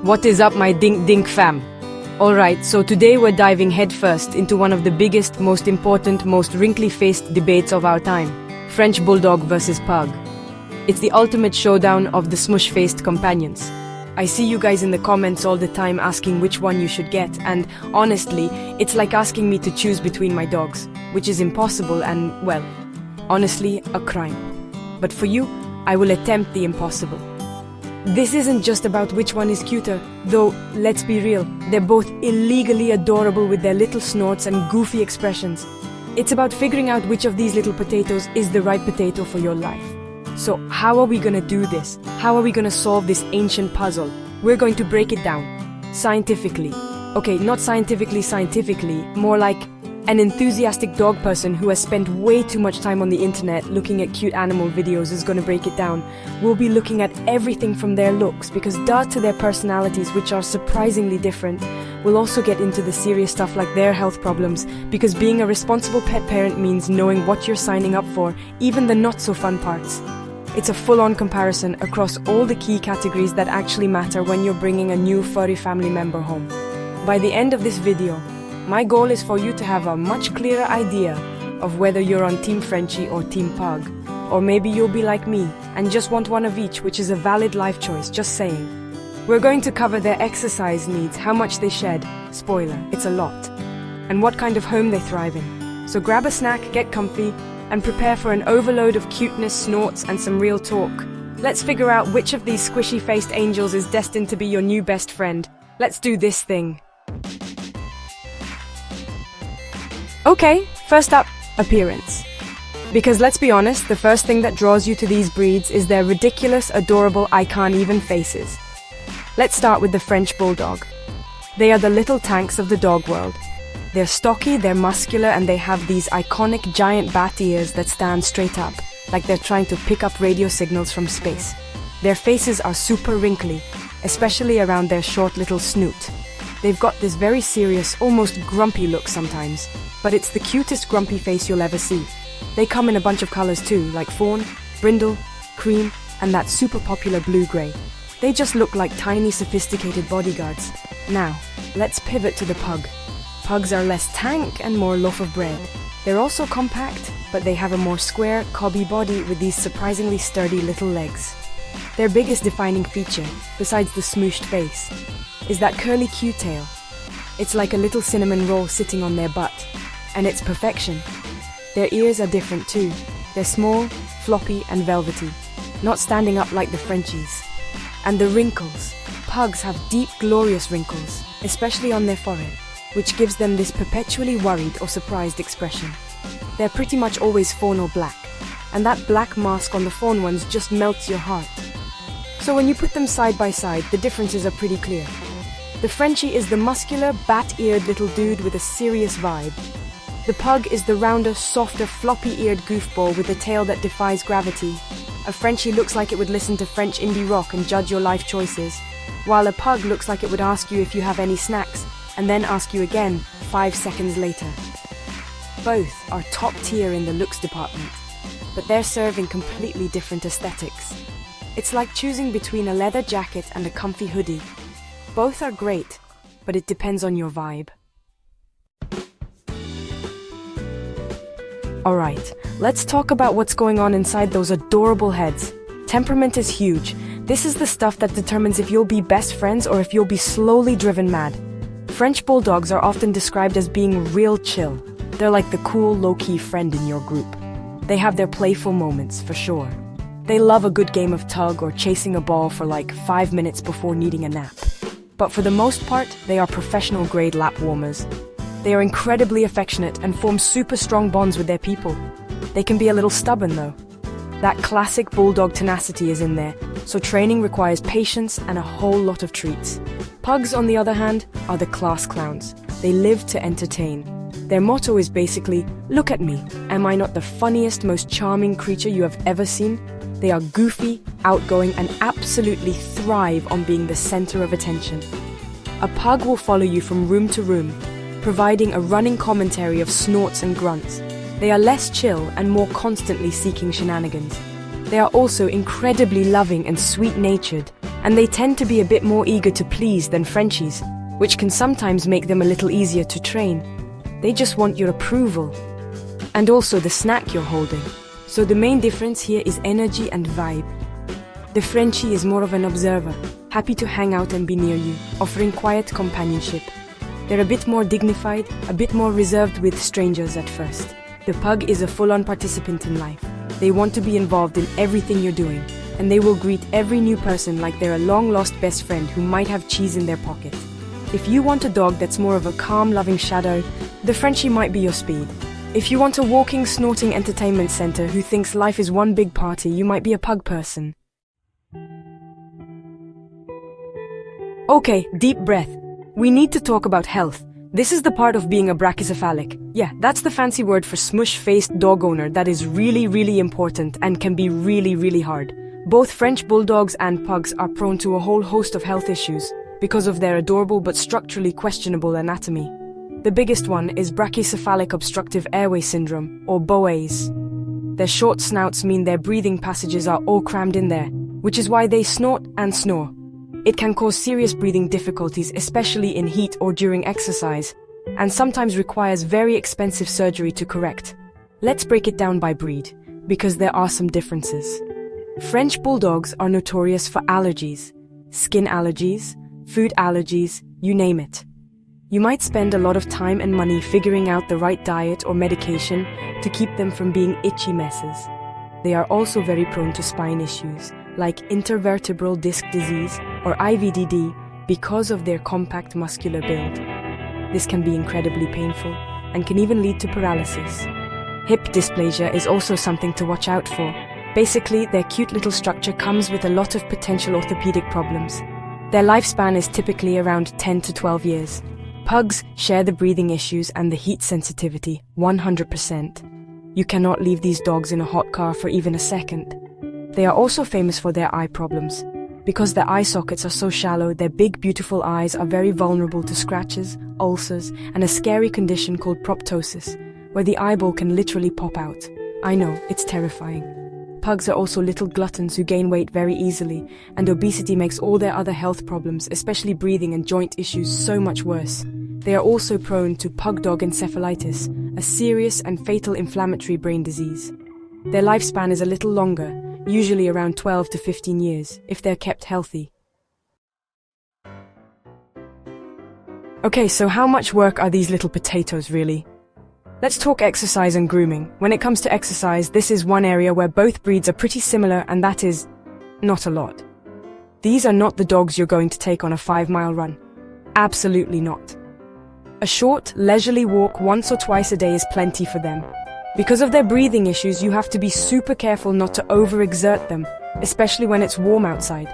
What is up, my dink fam? Alright, so today we're diving headfirst into one of the biggest, most important, most wrinkly-faced debates of our time. French Bulldog versus Pug. It's the ultimate showdown of the smush-faced companions. I see you guys in the comments all the time asking which one you should get, and honestly, it's like asking me to choose between my dogs, which is impossible and, well, honestly, a crime. But for you, I will attempt the impossible. This isn't just about which one is cuter, though, let's be real, they're both illegally adorable with their little snorts and goofy expressions. It's about figuring out which of these little potatoes is the right potato for your life. So, how are we gonna do this? How are we gonna solve this ancient puzzle? We're going to break it down. Scientifically. Okay, not scientifically, more like an enthusiastic dog person who has spent way too much time on the internet looking at cute animal videos is going to break it down. We'll be looking at everything from their looks, because to their personalities, which are surprisingly different. We'll also get into the serious stuff like their health problems, because being a responsible pet parent means knowing what you're signing up for, even the not so fun parts. It's a full-on comparison across all the key categories that actually matter when you're bringing a new furry family member home. By the end of this video, my goal is for you to have a much clearer idea of whether you're on Team Frenchie or Team Pug. Or maybe you'll be like me and just want one of each, which is a valid life choice, just saying. We're going to cover their exercise needs, how much they shed, spoiler, it's a lot, and what kind of home they thrive in. So grab a snack, get comfy, and prepare for an overload of cuteness, snorts, and some real talk. Let's figure out which of these squishy-faced angels is destined to be your new best friend. Let's do this thing. Okay, first up, appearance. Because let's be honest, the first thing that draws you to these breeds is their ridiculous, adorable, I can't even faces. Let's start with the French Bulldog. They are the little tanks of the dog world. They're stocky, they're muscular, and they have these iconic giant bat ears that stand straight up, like they're trying to pick up radio signals from space. Their faces are super wrinkly, especially around their short little snoot. They've got this very serious, almost grumpy look sometimes, but it's the cutest grumpy face you'll ever see. They come in a bunch of colors too, like fawn, brindle, cream, and that super popular blue-gray. They just look like tiny, sophisticated bodyguards. Now, let's pivot to the pug. Pugs are less tank and more loaf of bread. They're also compact, but they have a more square, cobby body with these surprisingly sturdy little legs. Their biggest defining feature, besides the smooshed face, is that curly Q-tail. It's like a little cinnamon roll sitting on their butt, and it's perfection. Their ears are different too. They're small, floppy, and velvety, not standing up like the Frenchies. And the wrinkles. Pugs have deep, glorious wrinkles, especially on their forehead, which gives them this perpetually worried or surprised expression. They're pretty much always fawn or black, and that black mask on the fawn ones just melts your heart. So when you put them side by side, the differences are pretty clear. The Frenchie is the muscular, bat-eared little dude with a serious vibe. The pug is the rounder, softer, floppy-eared goofball with a tail that defies gravity. A Frenchie looks like it would listen to French indie rock and judge your life choices, while a pug looks like it would ask you if you have any snacks, and then ask you again 5 seconds later. Both are top tier in the looks department, but they're serving completely different aesthetics. It's like choosing between a leather jacket and a comfy hoodie. Both are great, but it depends on your vibe. Alright, let's talk about what's going on inside those adorable heads. Temperament is huge. This is the stuff that determines if you'll be best friends or if you'll be slowly driven mad. French Bulldogs are often described as being real chill. They're like the cool, low-key friend in your group. They have their playful moments, for sure. They love a good game of tug or chasing a ball for like 5 minutes before needing a nap. But for the most part, they are professional-grade lap warmers. They are incredibly affectionate and form super strong bonds with their people. They can be a little stubborn though. That classic bulldog tenacity is in there, so training requires patience and a whole lot of treats. Pugs, on the other hand, are the class clowns. They live to entertain. Their motto is basically, look at me, am I not the funniest, most charming creature you have ever seen? They are goofy, outgoing, and absolutely thrive on being the center of attention. A pug will follow you from room to room, providing a running commentary of snorts and grunts. They are less chill and more constantly seeking shenanigans. They are also incredibly loving and sweet-natured, and they tend to be a bit more eager to please than Frenchies, which can sometimes make them a little easier to train. They just want your approval, and also the snack you're holding. So the main difference here is energy and vibe. The Frenchie is more of an observer, happy to hang out and be near you, offering quiet companionship. They're a bit more dignified, a bit more reserved with strangers at first. The pug is a full-on participant in life. They want to be involved in everything you're doing, and they will greet every new person like they're a long-lost best friend who might have cheese in their pocket. If you want a dog that's more of a calm, loving shadow, the Frenchie might be your speed. If you want a walking, snorting entertainment center who thinks life is one big party, you might be a pug person. Okay, deep breath. We need to talk about health. This is the part of being a brachycephalic. Yeah, that's the fancy word for smush-faced dog owner that is really, really important and can be really, really hard. Both French bulldogs and pugs are prone to a whole host of health issues because of their adorable but structurally questionable anatomy. The biggest one is brachycephalic obstructive airway syndrome, or BOAS. Their short snouts mean their breathing passages are all crammed in there, which is why they snort and snore. It can cause serious breathing difficulties, especially in heat or during exercise, and sometimes requires very expensive surgery to correct. Let's break it down by breed, because there are some differences. French bulldogs are notorious for allergies, skin allergies, food allergies, you name it. You might spend a lot of time and money figuring out the right diet or medication to keep them from being itchy messes. They are also very prone to spine issues, like intervertebral disc disease or IVDD, because of their compact muscular build. This can be incredibly painful and can even lead to paralysis. Hip dysplasia is also something to watch out for. Basically, their cute little structure comes with a lot of potential orthopedic problems. Their lifespan is typically around 10 to 12 years. Pugs share the breathing issues and the heat sensitivity 100%. You cannot leave these dogs in a hot car for even a second. They are also famous for their eye problems. Because their eye sockets are so shallow, their big, beautiful eyes are very vulnerable to scratches, ulcers, and a scary condition called proptosis, where the eyeball can literally pop out. I know, it's terrifying. Pugs are also little gluttons who gain weight very easily, and obesity makes all their other health problems, especially breathing and joint issues, so much worse. They are also prone to pug-dog encephalitis, a serious and fatal inflammatory brain disease. Their lifespan is a little longer, usually around 12 to 15 years, if they're kept healthy. Okay, so how much work are these little potatoes really? Let's talk exercise and grooming. When it comes to exercise, this is one area where both breeds are pretty similar, and that is not a lot. These are not the dogs you're going to take on a 5-mile run. Absolutely not. A short, leisurely walk once or twice a day is plenty for them. Because of their breathing issues, you have to be super careful not to overexert them, especially when it's warm outside.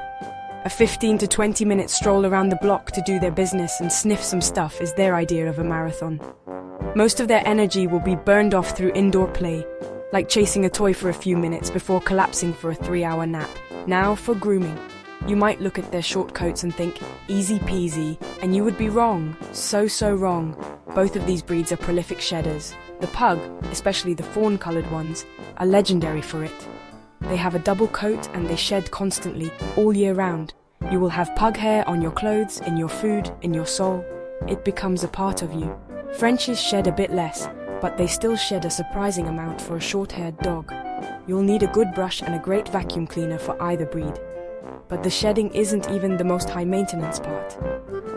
A 15 to 20 minute stroll around the block to do their business and sniff some stuff is their idea of a marathon. Most of their energy will be burned off through indoor play, like chasing a toy for a few minutes before collapsing for a 3-hour nap. Now for grooming. You might look at their short coats and think, easy peasy, and you would be wrong. So wrong. Both of these breeds are prolific shedders. The pug, especially the fawn-colored ones, are legendary for it. They have a double coat and they shed constantly, all year round. You will have pug hair on your clothes, in your food, in your soul. It becomes a part of you. Frenchies shed a bit less, but they still shed a surprising amount for a short-haired dog. You'll need a good brush and a great vacuum cleaner for either breed. But the shedding isn't even the most high-maintenance part.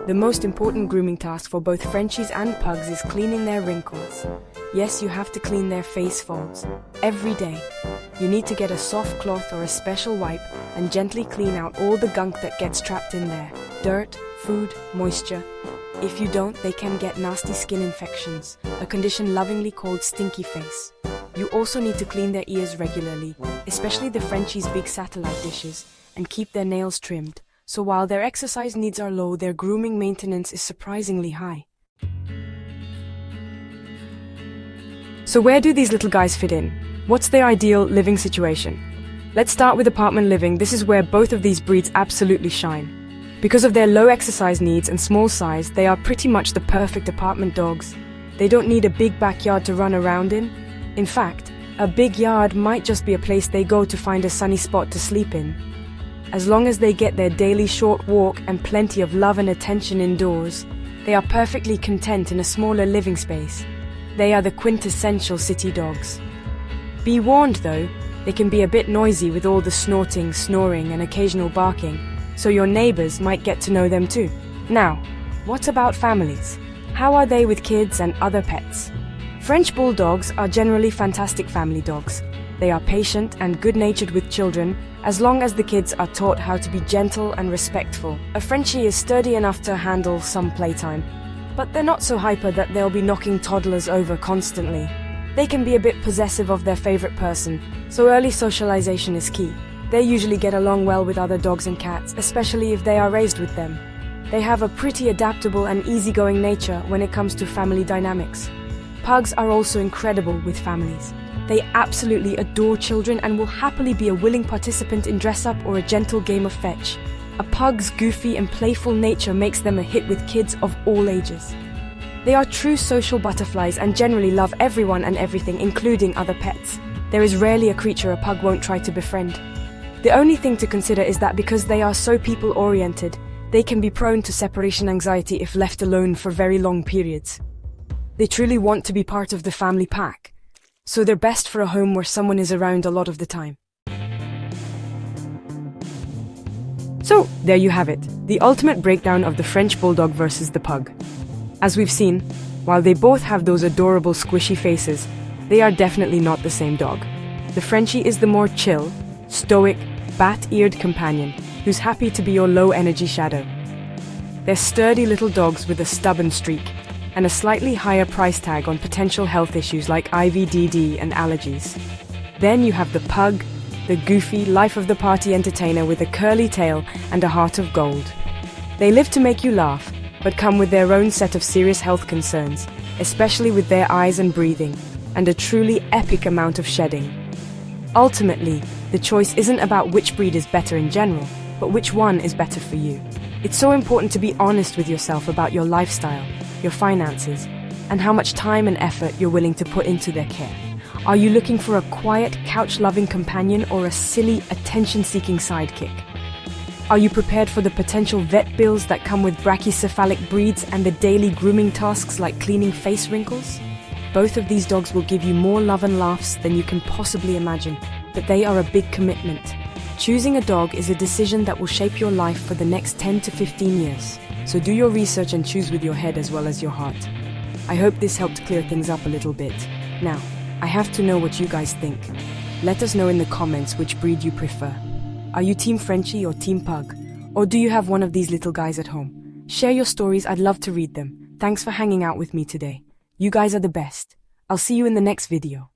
The most important grooming task for both Frenchies and pugs is cleaning their wrinkles. Yes, you have to clean their face folds. Every day. You need to get a soft cloth or a special wipe and gently clean out all the gunk that gets trapped in there. Dirt, food, moisture. If you don't, they can get nasty skin infections, a condition lovingly called stinky face. You also need to clean their ears regularly, especially the Frenchies' big satellite dishes, and keep their nails trimmed. So while their exercise needs are low, their grooming maintenance is surprisingly high. So where do these little guys fit in? What's their ideal living situation? Let's start with apartment living. This is where both of these breeds absolutely shine. Because of their low exercise needs and small size, they are pretty much the perfect apartment dogs. They don't need a big backyard to run around in. In fact, a big yard might just be a place they go to find a sunny spot to sleep in. As long as they get their daily short walk and plenty of love and attention indoors, they are perfectly content in a smaller living space. They are the quintessential city dogs. Be warned though, they can be a bit noisy with all the snorting, snoring, and occasional barking, so your neighbors might get to know them too. Now, what about families? How are they with kids and other pets? French Bulldogs are generally fantastic family dogs. They are patient and good-natured with children, as long as the kids are taught how to be gentle and respectful. A Frenchie is sturdy enough to handle some playtime, but they're not so hyper that they'll be knocking toddlers over constantly. They can be a bit possessive of their favorite person, so early socialization is key. They usually get along well with other dogs and cats, especially if they are raised with them. They have a pretty adaptable and easygoing nature when it comes to family dynamics. Pugs are also incredible with families. They absolutely adore children and will happily be a willing participant in dress-up or a gentle game of fetch. A pug's goofy and playful nature makes them a hit with kids of all ages. They are true social butterflies and generally love everyone and everything, including other pets. There is rarely a creature a pug won't try to befriend. The only thing to consider is that because they are so people-oriented, they can be prone to separation anxiety if left alone for very long periods. They truly want to be part of the family pack, so they're best for a home where someone is around a lot of the time. So, there you have it, the ultimate breakdown of the French Bulldog versus the pug. As we've seen, while they both have those adorable squishy faces, they are definitely not the same dog. The Frenchie is the more chill, stoic, bat-eared companion who's happy to be your low-energy shadow. They're sturdy little dogs with a stubborn streak and a slightly higher price tag on potential health issues like IVDD and allergies. Then you have the pug, the goofy, life-of-the-party entertainer with a curly tail and a heart of gold. They live to make you laugh, but come with their own set of serious health concerns, especially with their eyes and breathing, and a truly epic amount of shedding. Ultimately, the choice isn't about which breed is better in general, but which one is better for you. It's so important to be honest with yourself about your lifestyle, your finances, and how much time and effort you're willing to put into their care. Are you looking for a quiet, couch-loving companion or a silly, attention-seeking sidekick? Are you prepared for the potential vet bills that come with brachycephalic breeds and the daily grooming tasks like cleaning face wrinkles? Both of these dogs will give you more love and laughs than you can possibly imagine, but they are a big commitment. Choosing a dog is a decision that will shape your life for the next 10 to 15 years. So do your research and choose with your head as well as your heart. I hope this helped clear things up a little bit. Now, I have to know what you guys think. Let us know in the comments which breed you prefer. Are you Team Frenchie or Team Pug? Or do you have one of these little guys at home? Share your stories, I'd love to read them. Thanks for hanging out with me today. You guys are the best. I'll see you in the next video.